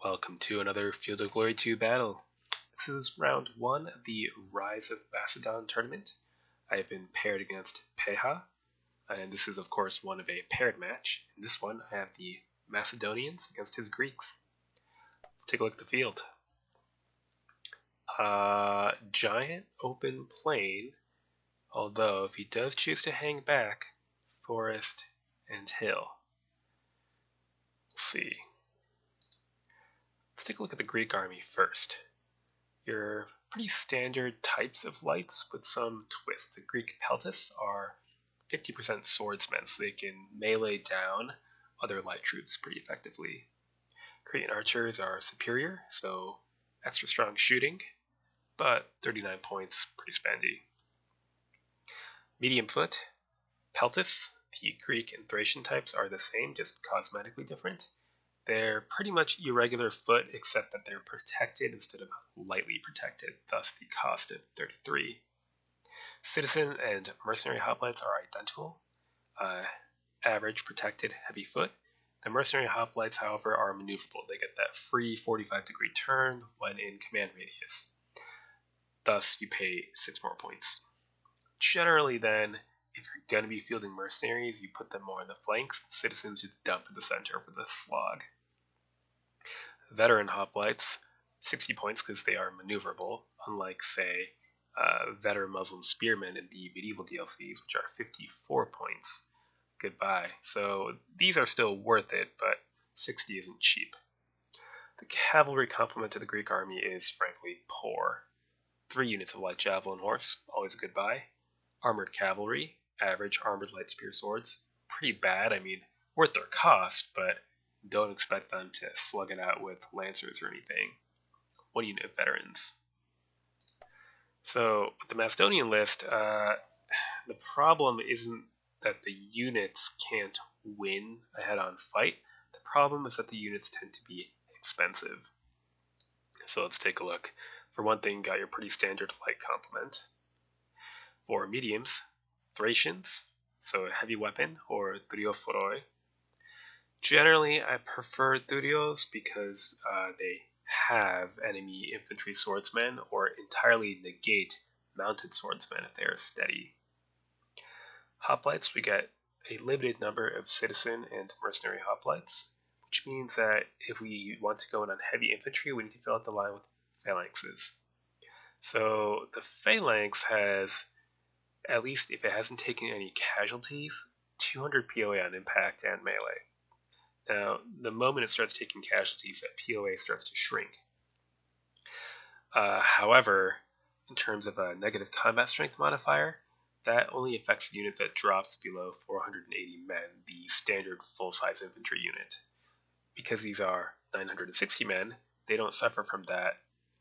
Welcome to another Field of Glory 2 battle. This is round 1 of the Rise of Macedon tournament. I have been paired against Peha, and this is of course one of a paired match. In this one I have the Macedonians against his Greeks. Let's take a look at the field. Giant open plain, although if he does choose to hang back, forest and hill. We'll see. Let's take a look at the Greek army first. Your pretty standard types of lights with some twists. The Greek peltasts are 50% swordsmen, so they can melee down other light troops pretty effectively. Cretan archers are superior, so extra strong shooting, but 39 points, pretty spendy. Medium foot, peltasts, the Greek and Thracian types are the same, just cosmetically different. They're pretty much irregular foot, except that they're protected instead of lightly protected, thus the cost of 33. Citizen and mercenary hoplites are identical. Average protected heavy foot. The mercenary hoplites, however, are maneuverable. They get that free 45-degree turn when in command radius. Thus, you pay 6 more points. Generally, then, if you're going to be fielding mercenaries, you put them more in the flanks. Citizens just dump in the center for the slog. Veteran hoplites, 60 points because they are maneuverable, unlike, say, veteran Muslim spearmen in the medieval DLCs, which are 54 points. Goodbye. So these are still worth it, but 60 isn't cheap. The cavalry complement to the Greek army is frankly poor. 3 units of light javelin horse, always a goodbye. Armored cavalry, average armored light spear swords, pretty bad. I mean, worth their cost, but don't expect them to slug it out with lancers or anything. 1 unit of veterans. So with the Macedonian list, the problem isn't that the units can't win a head-on fight. The problem is that the units tend to be expensive. So let's take a look. For one thing, got your pretty standard light complement. For mediums, Thracians, so a heavy weapon, or Thriophoroi. Generally, I prefer Thurios because they have enemy infantry swordsmen or entirely negate mounted swordsmen if they are steady. Hoplites, we get a limited number of citizen and mercenary hoplites, which means that if we want to go in on heavy infantry, we need to fill out the line with phalanxes. So the phalanx has, at least if it hasn't taken any casualties, 200 POA on impact and melee. Now, the moment it starts taking casualties, that POA starts to shrink. However, in terms of a negative combat strength modifier, that only affects a unit that drops below 480 men, the standard full-size infantry unit. Because these are 960 men, they don't suffer from that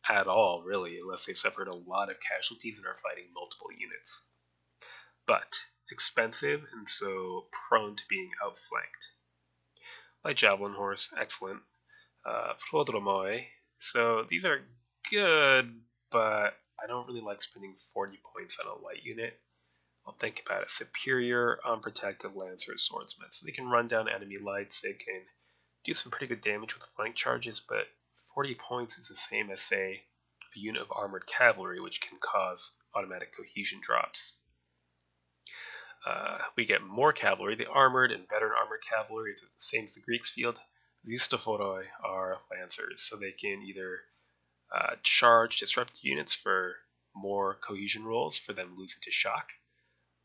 at all, really, unless they've suffered a lot of casualties and are fighting multiple units. But expensive and so prone to being outflanked. Light javelin horse, excellent. Prodromoi, so these are good, but I don't really like spending 40 points on a light unit. I'll think about it. Superior, unprotected lancer swordsmen. So they can run down enemy lights, they can do some pretty good damage with flank charges, but 40 points is the same as, say, a unit of armored cavalry, which can cause automatic cohesion drops. We get more cavalry. The armored and veteran armored cavalry is the same as the Greeks field. These Stophoroi are lancers, so they can either charge disrupt units for more cohesion rolls for them losing to shock.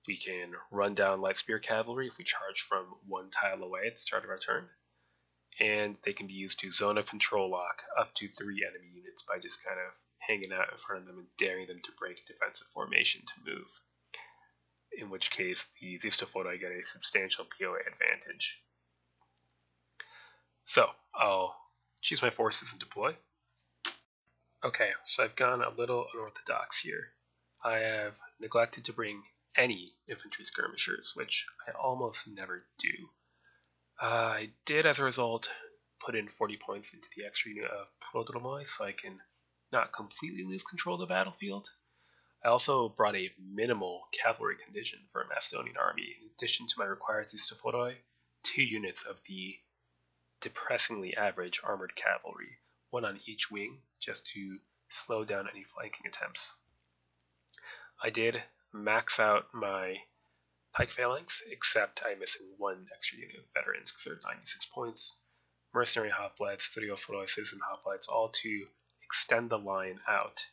We can run down light spear cavalry if we charge from 1 tile away at the start of our turn. And they can be used to zone of control lock up to 3 enemy units by just kind of hanging out in front of them and daring them to break defensive formation to move. In which case, the Zistophoroi get a substantial POA advantage. So, I'll choose my forces and deploy. Okay, so I've gone a little unorthodox here. I have neglected to bring any infantry skirmishers, which I almost never do. I did, as a result, put in 40 points into the extra unit of Prodromoi so I can not completely lose control of the battlefield. I also brought a minimal cavalry contingent for a Macedonian army, in addition to my required Zistophoroi, 2 units of the depressingly average armored cavalry, one on each wing, just to slow down any flanking attempts. I did max out my pike phalanx, except I'm missing one extra unit of veterans because they're at 96 points. Mercenary hoplites, Studiophoroi, citizen hoplites, all to extend the line out.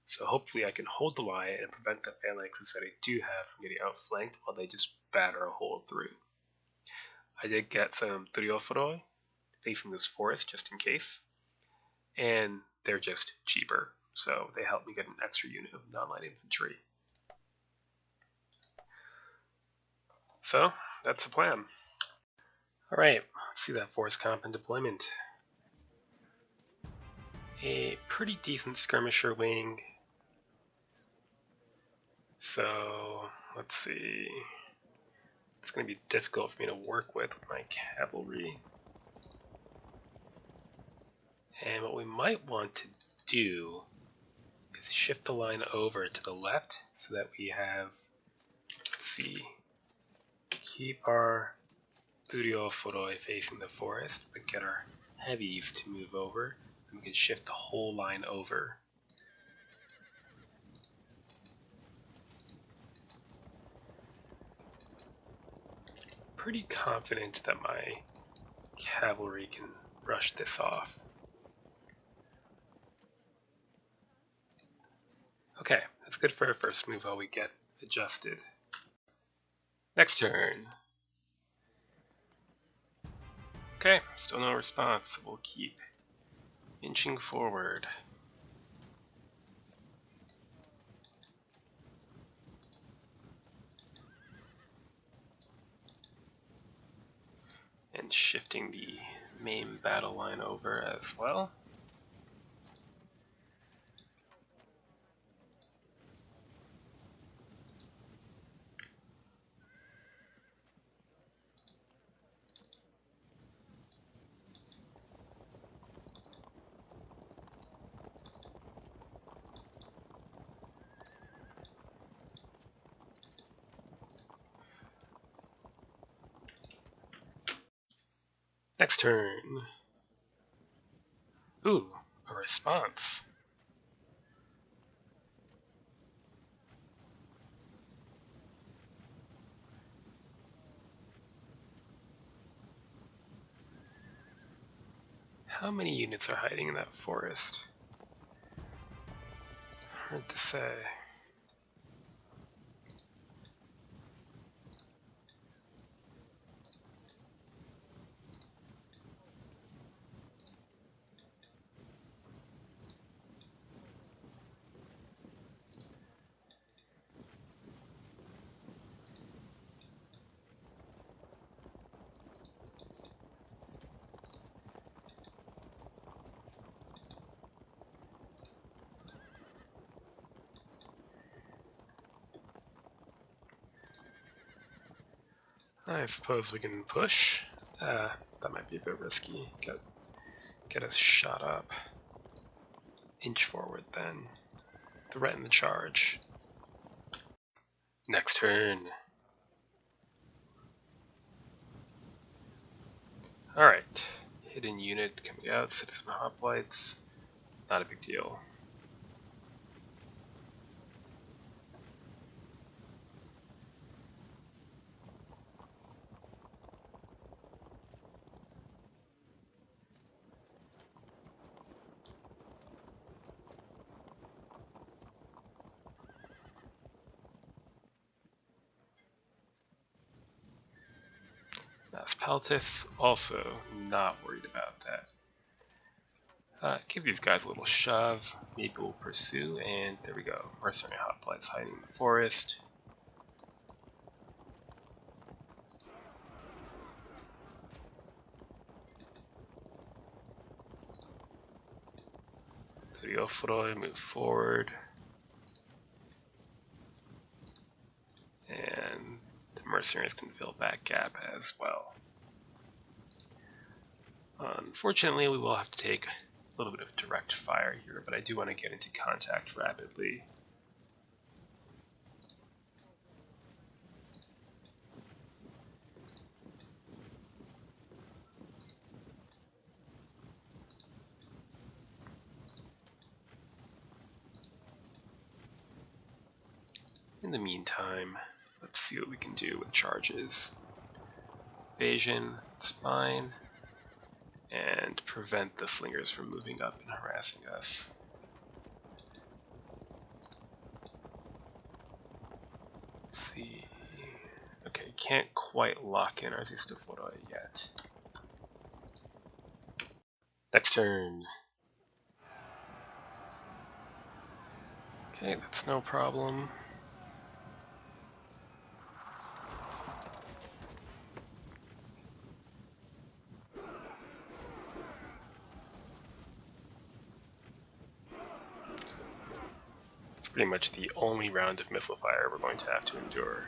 So hopefully I can hold the line and prevent the phalanxes that I do have from getting outflanked while they just batter a hole through. I did get some Studiophoroi facing this forest just in case, and they're just cheaper, so they help me get an extra unit of non-light infantry. So that's the plan. Alright, let's see that force comp and deployment. A pretty decent skirmisher wing. So let's see. It's going to be difficult for me to work with my cavalry. And what we might want to do is shift the line over to the left so that we have, let's see, keep our Studiophoroi facing the forest, but get our heavies to move over, and we can shift the whole line over. Pretty confident that my cavalry can rush this off. Okay, that's good for our first move while we get adjusted. Next turn. Okay, still no response, so we'll keep inching forward. And shifting the main battle line over as well. Next turn. Ooh, a response. How many units are hiding in that forest? Hard to say. I suppose we can push. That might be a bit risky. Get us shot up. Inch forward then. Threaten the charge. Next turn. Alright. Hidden unit coming out, citizen hoplites. Not a big deal. Peltis, also not worried about that. Give these guys a little shove, maybe we'll pursue, and there we go. Mercenary hoplites hiding in the forest. Studiophoroi, move forward. And the mercenaries can fill that gap as well. Unfortunately, we will have to take a little bit of direct fire here, but I do want to get into contact rapidly. In the meantime, let's see what we can do with charges. Evasion, it's fine. And prevent the slingers from moving up and harassing us. Let's see. Okay, can't quite lock in Resistoflora yet. Next turn. Okay, that's no problem. It's pretty much the only round of missile fire we're going to have to endure.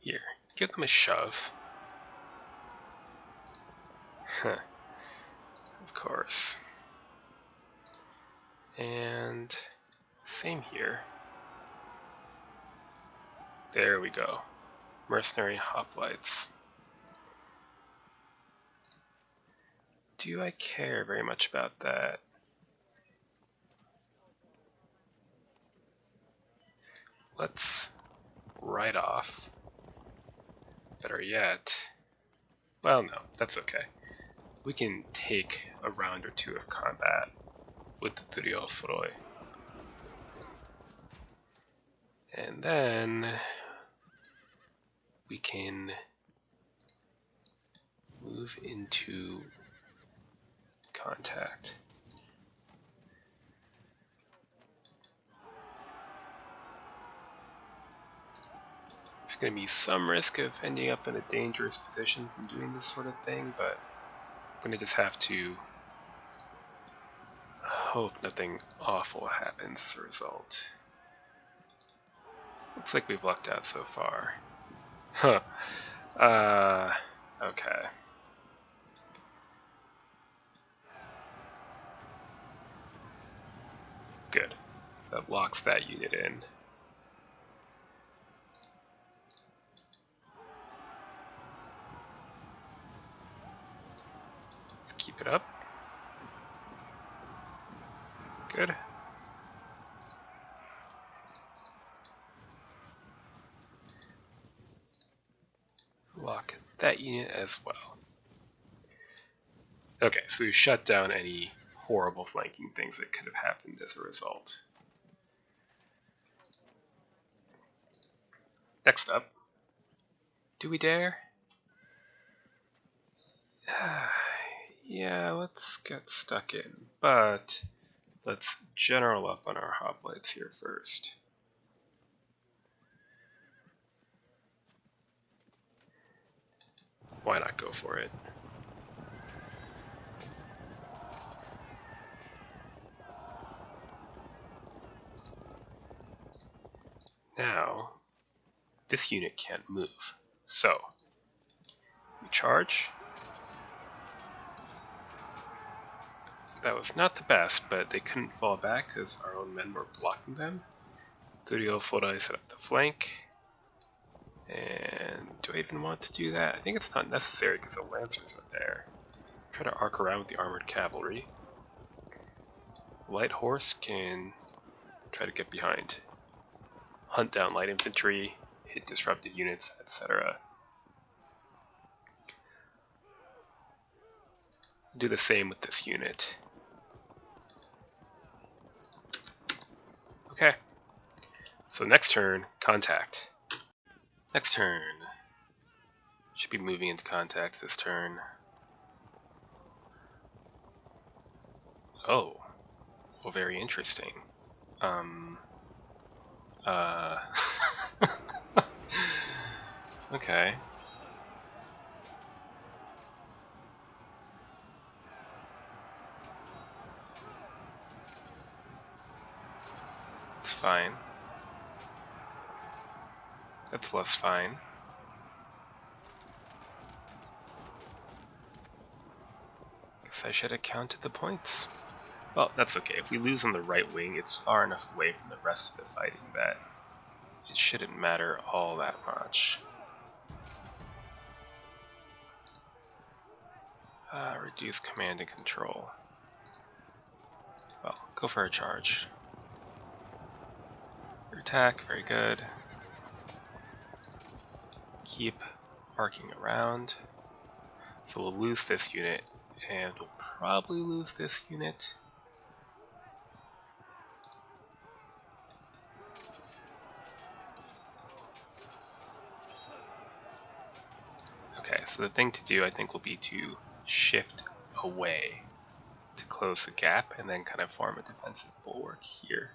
Here, give them a shove. Huh. Of course. And same here. There we go. Mercenary hoplites. Do I care very much about that? Let's write off. Better yet, well, no, that's okay. We can take a round or two of combat with the Thuriofroi. And then we can move into contact. There's going to be some risk of ending up in a dangerous position from doing this sort of thing, but I'm going to just have to hope nothing awful happens as a result. Looks like we've lucked out so far. Huh. Okay. Good. That locks that unit in. Let's keep it up. Good. Lock that unit as well. Okay, so we've shut down any horrible flanking things that could have happened as a result. Next up, do we dare? Yeah, let's get stuck in, but let's general up on our hoplites here first. Why not go for it? Now, this unit can't move, so we charge. That was not the best, but they couldn't fall back because our own men were blocking them. Thurioflora set up the flank. And do I even want to do that? I think it's not necessary because the lancers are there. Try to arc around with the armored cavalry. Light horse can try to get behind. Hunt down light infantry, hit disrupted units, etc. Do the same with this unit. Okay. So next turn, contact. Next turn. Should be moving into contact this turn. Oh. Well, very interesting. Okay. It's fine. That's less fine. Guess I should have counted the points. Well, that's okay. If we lose on the right wing, it's far enough away from the rest of the fighting that it shouldn't matter all that much. Reduce command and control. Well, go for a charge. Attack, very good. Keep arcing around. So we'll lose this unit, and we'll probably lose this unit. Okay, so the thing to do, I think, will be to shift away to close the gap, and then kind of form a defensive bulwark here.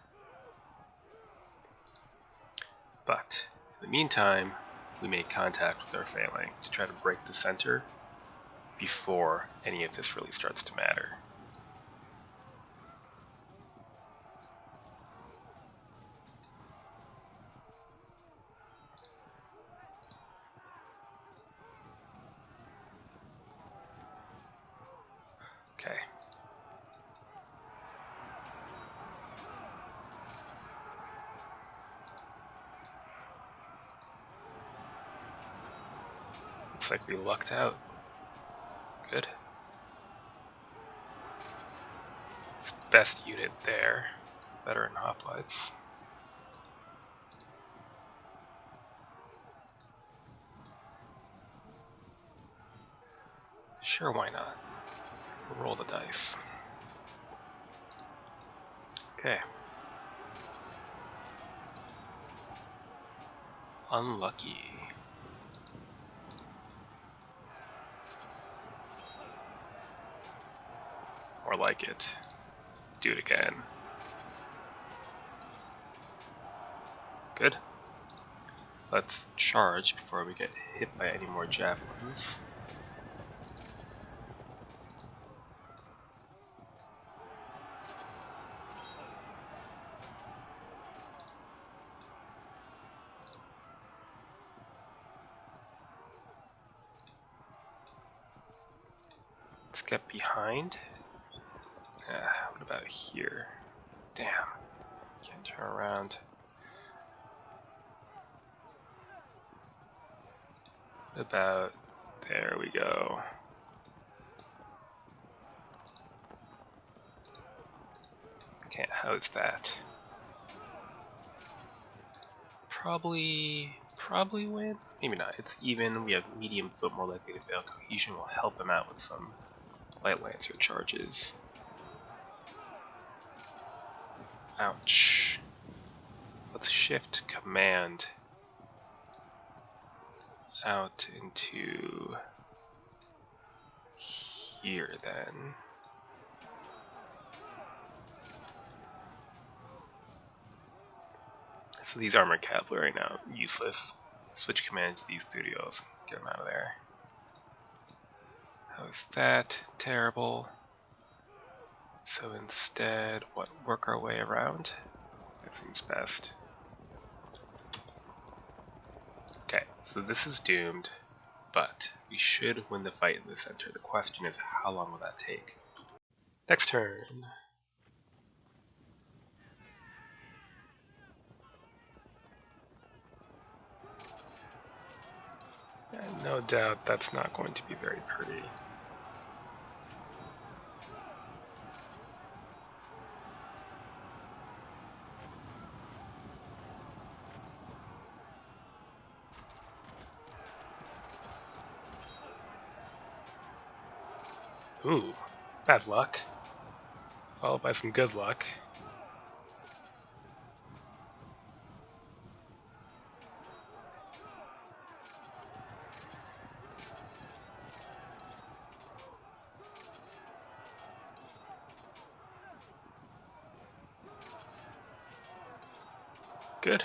But in the meantime, we make contact with our phalanx to try to break the center before any of this really starts to matter. Okay. Looks like we lucked out. Good. It's best unit there. Better in hoplites. Sure, why not? Roll the dice. Okay. Unlucky. More like it. Do it again. Good. Let's charge before we get hit by any more javelins. Let's get behind. What about here? Damn. Can't turn around. What about... There we go. Can't house that. Probably win? Maybe not. It's even. We have medium foot, more likely to fail. Cohesion will help him out with some light lancer charges. Ouch. Let's shift command out into here then. So these armored cavalry right now, useless. Switch command to these studios. Get them out of there. How's that? Terrible. So instead, what? Work our way around? That seems best. Okay, so this is doomed, but we should win the fight in the center. The question is, how long will that take? Next turn. And no doubt that's not going to be very pretty. Ooh, bad luck. Followed by some good luck. Good.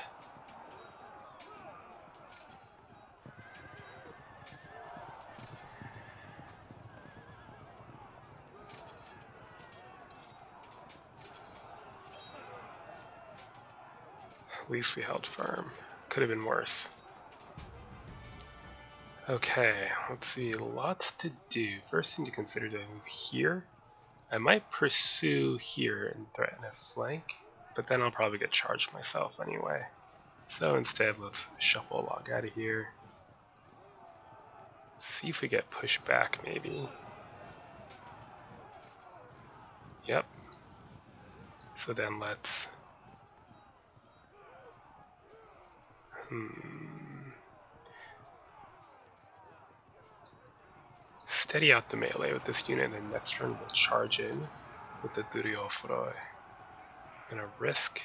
At least we held firm. Could have been worse. Okay, let's see. Lots to do. First thing to consider, do I move here I might pursue here and threaten a flank, but then I'll probably get charged myself anyway. So instead, let's shuffle a log out of here. See if we get pushed back, maybe. Yep. So then let's... steady out the melee with this unit, and then next turn we'll charge in with the Duriofuroi. Gonna risk...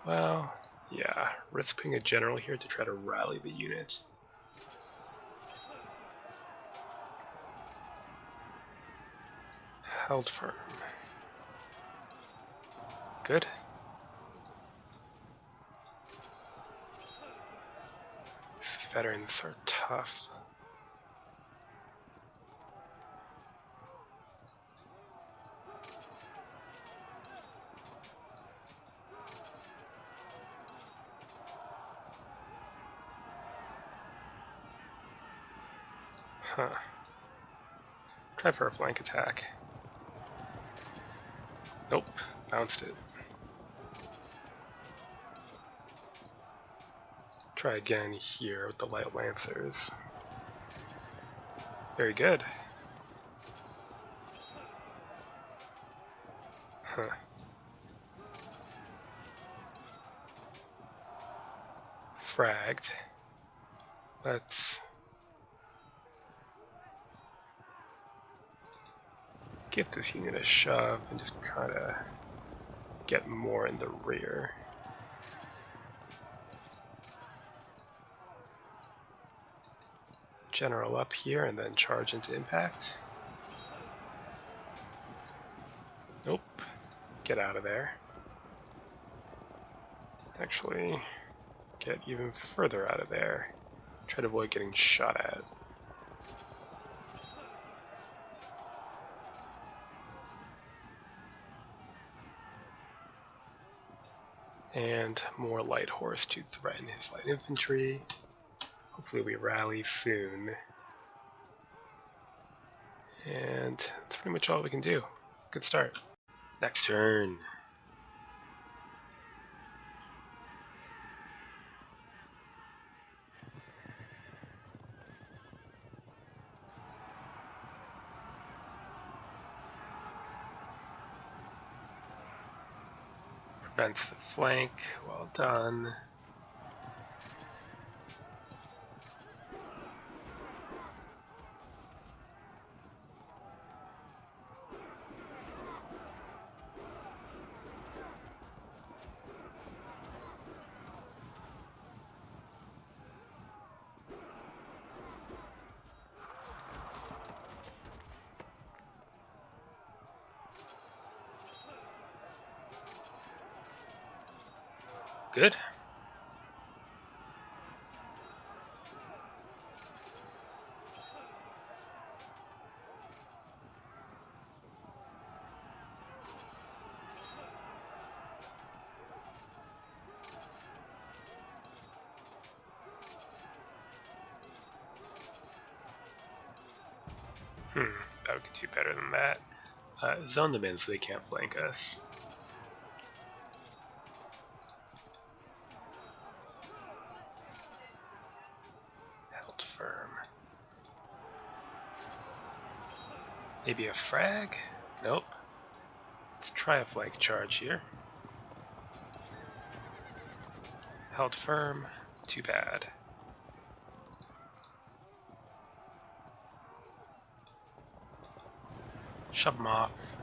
well, yeah, risk putting a general here to try to rally the unit. Held firm. Good. These veterans are tough. Huh. Try for a flank attack. Nope, bounced it. Try again here with the light lancers. Very good. Huh. Fragged. Let's give this unit a shove and just kind of get more in the rear. General up here and then charge into impact. Nope. Get out of there. Actually, get even further out of there. Try to avoid getting shot at. And more light horse to threaten his light infantry. Hopefully we rally soon. And that's pretty much all we can do. Good start. Next turn. Prevents the flank. Well done. Good. Thought we could do better than that. Zone them in so they can't flank us. Held firm. Maybe a frag? Nope. Let's try a flank charge here. Held firm. Too bad. Shove them off.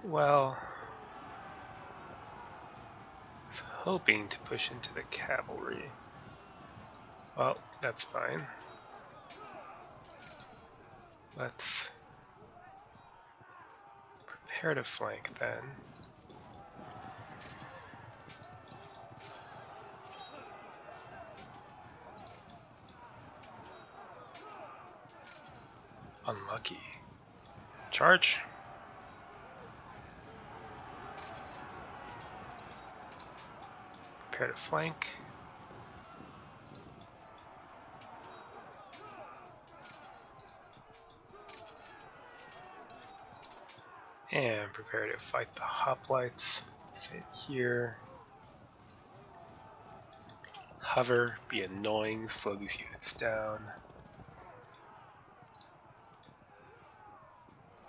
Well, I was hoping to push into the cavalry. Well, that's fine. Let's prepare to flank then. Unlucky. Charge. Prepare to flank. And prepare to fight the hoplites. Save here. Hover, be annoying, slow these units down.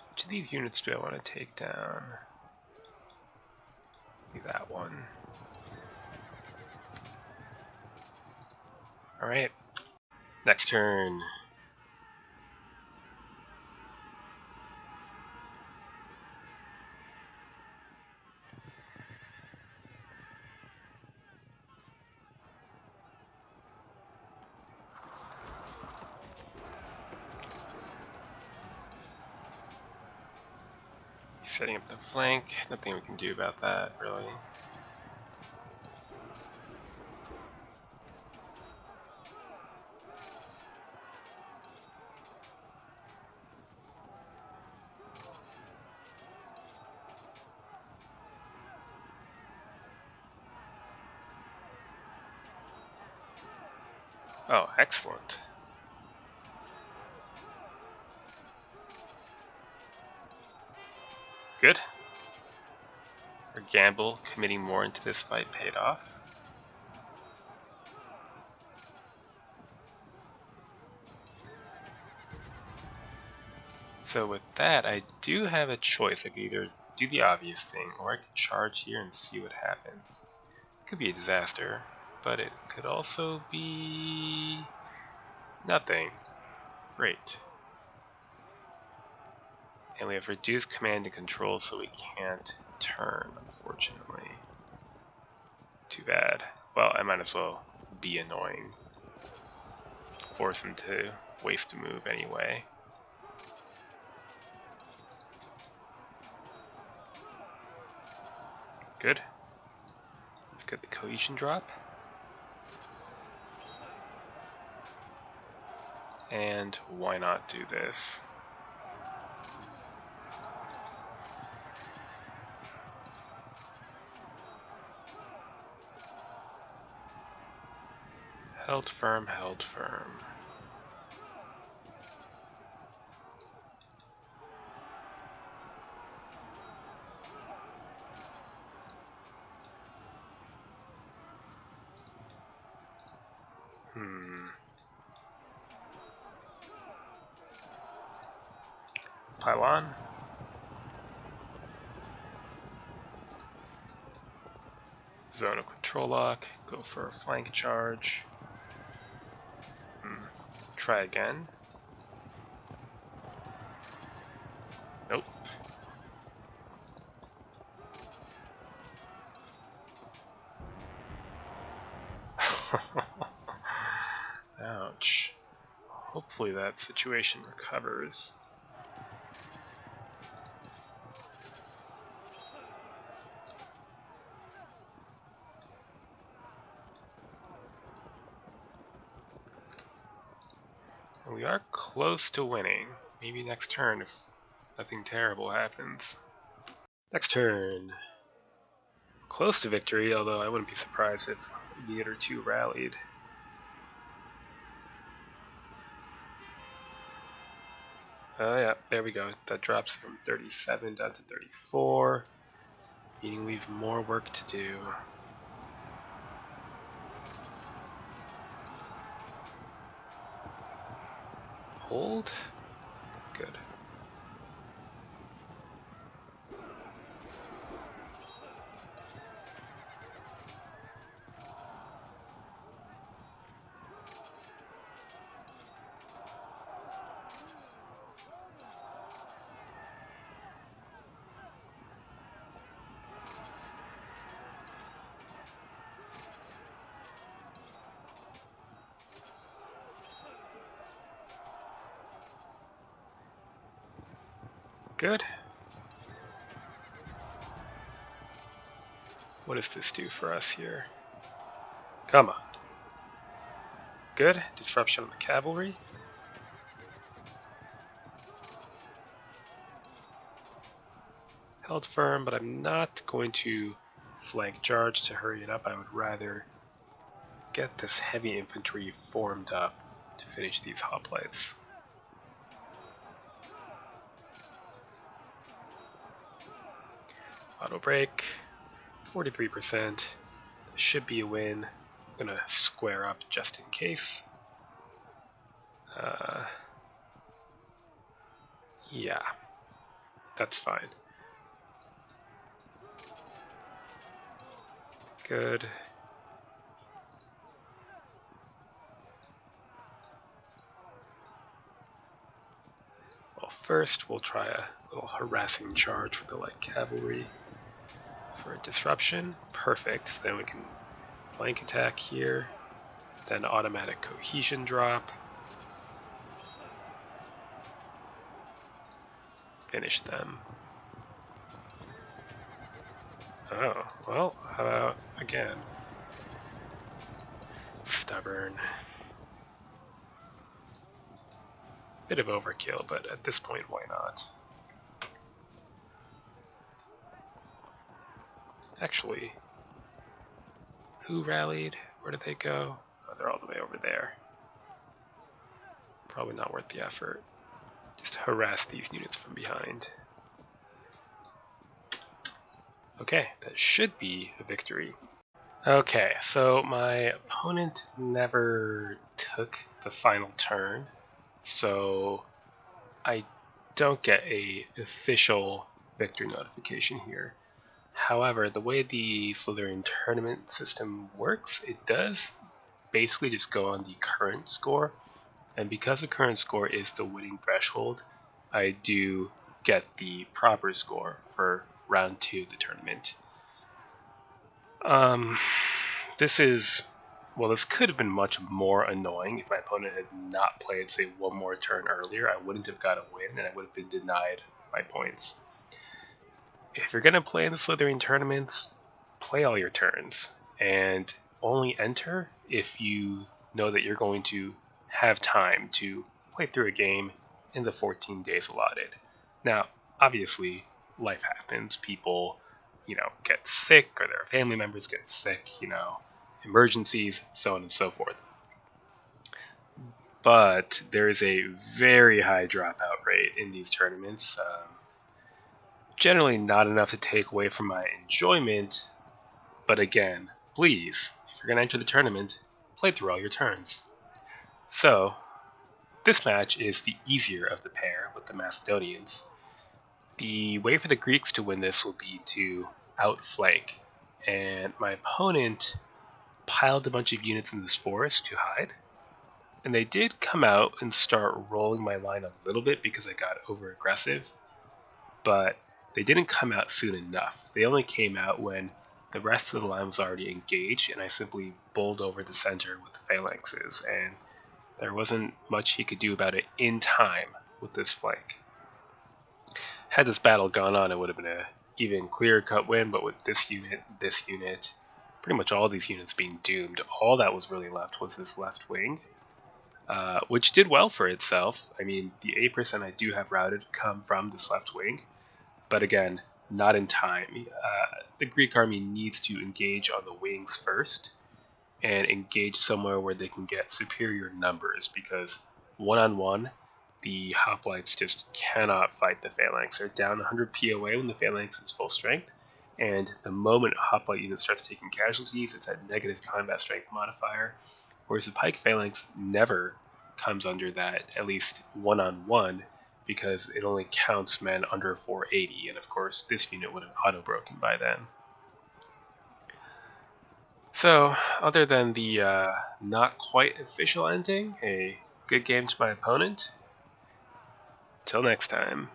Which of these units do I want to take down? Maybe that one. Alright, next turn. Setting up the flank, nothing we can do about that, really. Oh, excellent. Good. Our gamble, committing more into this fight, paid off. So with that, I do have a choice. I could either do the obvious thing, or I could charge here and see what happens. It could be a disaster, but it could also be nothing. Great. And we have reduced command and control, so we can't turn, unfortunately. Too bad. Well, I might as well be annoying. Force him to waste a move anyway. Good. Let's get the cohesion drop. And why not do this? Held firm, held firm. Pylon. Zone of control lock. Go for a flank charge. Try again. Nope. Ouch. Hopefully that situation recovers. And we are close to winning. Maybe next turn if nothing terrible happens. Next turn. Close to victory, although I wouldn't be surprised if a unit or two rallied. Oh yeah, there we go. That drops from 37 down to 34, meaning we've more work to do. Hold? Good. Good. What does this do for us here? Come on. Good. Disruption of the cavalry. Held firm, but I'm not going to flank charge to hurry it up. I would rather get this heavy infantry formed up to finish these hoplites. Auto break, 43%. This should be a win. I'm gonna square up just in case. Yeah, that's fine. Good. Well, first we'll try a little harassing charge with the light cavalry for a disruption. Perfect. So then we can flank attack here, then automatic cohesion drop. Finish them. Oh, well, how about again? Stubborn. Bit of overkill, but at this point, why not? Actually, who rallied? Where did they go? Oh, they're all the way over there. Probably not worth the effort. Just harass these units from behind. Okay, that should be a victory. Okay, so my opponent never took the final turn, so I don't get a official victory notification here. However, the way the Slytherin tournament system works, it does basically just go on the current score, and because the current score is the winning threshold, I do get the proper score for round 2 of the tournament. This could have been much more annoying if my opponent had not played, say, one more turn earlier. I wouldn't have got a win, and I would have been denied my points. If you're going to play in the Slytherin tournaments, play all your turns, and only enter if you know that you're going to have time to play through a game in the 14 days allotted. Now, obviously, life happens. People, get sick, or their family members get sick, emergencies, so on and so forth. But there is a very high dropout rate in these tournaments. Generally not enough to take away from my enjoyment, but again, please, if you're going to enter the tournament, play through all your turns. So, this match is the easier of the pair with the Macedonians. The way for the Greeks to win this will be to outflank, and my opponent piled a bunch of units in this forest to hide, and they did come out and start rolling my line a little bit because I got over aggressive, but they didn't come out soon enough. They only came out when the rest of the line was already engaged, and I simply bowled over the center with the phalanxes, and there wasn't much he could do about it in time with this flank. Had this battle gone on, it would have been an even clear-cut win, but with this unit, pretty much all these units being doomed, all that was really left was this left wing, which did well for itself. I mean, the 8% I do have routed come from this left wing, but again, not in time. The Greek army needs to engage on the wings first, and engage somewhere where they can get superior numbers, because one-on-one, the hoplites just cannot fight the phalanx. They're down 100 POA when the phalanx is full strength, and the moment a hoplite unit starts taking casualties, it's at negative combat strength modifier, whereas the pike phalanx never comes under that, at least one-on-one, because it only counts men under 480, and of course this unit would have auto-broken by then. So, other than the not quite official ending, a good game to my opponent. Till next time.